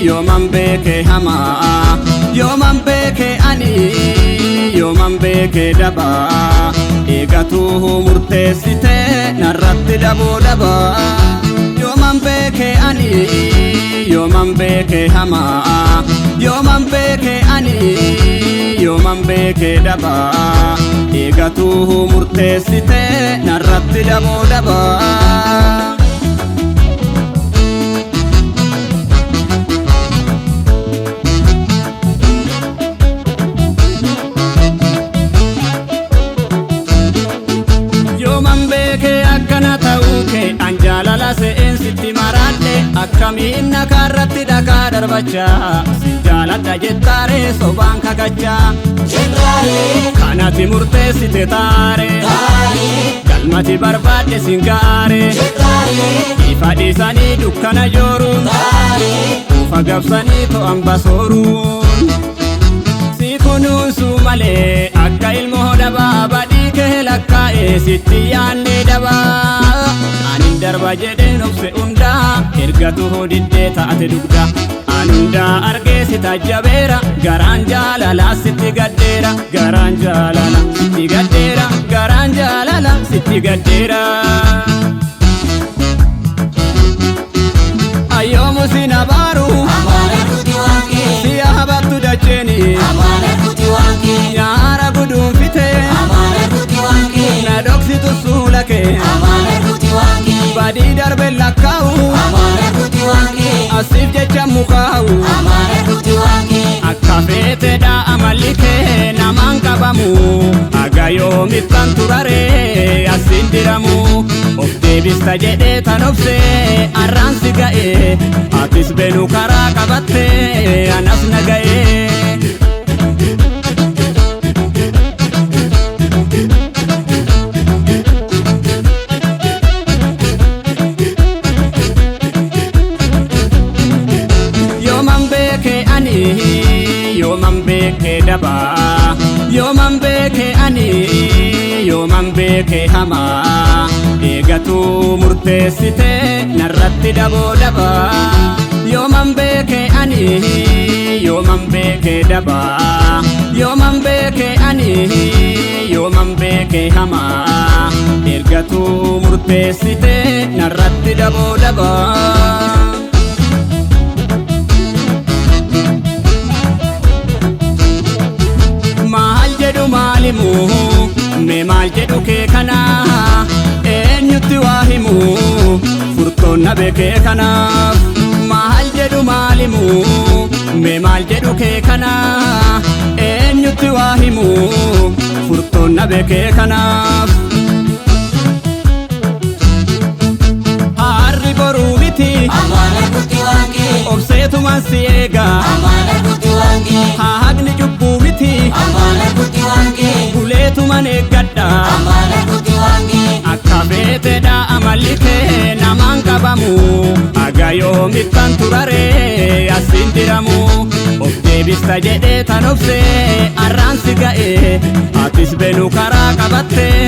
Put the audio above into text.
yooman beeke hamaa yooman beeke ani yooman beeke dabaa eegatuu murteessite narratti daboo dabaa yooman beeke ani yooman beeke hamaa yooman beeke ani yooman beeke dabaa eegatuu murteessite narratti daboo dabaa anjaalala se'een sitti maraadhe akkamiin nakaarratti dhagaa darbachaa si jaaladha jettaare sobaan kakachaa kanati murteessite taare galmati barbaadhe singaare ifa dhiisanii dukkana jooruun ufa gabsanii to'an basooruun si kunuunsu malee akka ilmoo dabaa badii kee lakkaa'e sitti yaanne dabaa darba jedheen obse hundaa ergatu hodiddee taate dugda an hundaa argee si tajjabeera garaan jaalalaa sitti gaddeera garaan jaalala sitti gaddeera garaan jaalala sitti gaddeera ayyoomu sin abaaru si ahabattu dacheeni nyaara guduunfite na dhoksitu suula kee badii darbe lakkaa'u asiif jecha mukaa'u akka feetedha amalli kee namaan qabamu haga yoomittan turaree asin diramu of deebista jedhee tan obsee arraansi ga'ee atis benu karaa qabattee anas naga'ee yooman beeke dabaa yooman beeke ani yooman beeke hamaa eegatuu murteessite narratti daboo dabaa yooman beeke ani yooman beeke dabaa yooman beeke ani yooman beeke hamaa eegatuu murteessite narratti daboo dabaa maalimu mee maal jedhu kee kana eenyutti waa himu furtoonna beekee kanaaf maal jedhu maalimu mee maal jedhu kee kana eenyutti waa himu furtoonna beekee kanaaf harri boruu miti obseetumaan si eega haaqni cubbuu miti buleetumaan eeggadha akka feetedha amalli kee namaan qabamu haga yoomittan turaree asin diramu of deebista jedhee tan obsee arraansi ga'ee atis benu karaa qabattee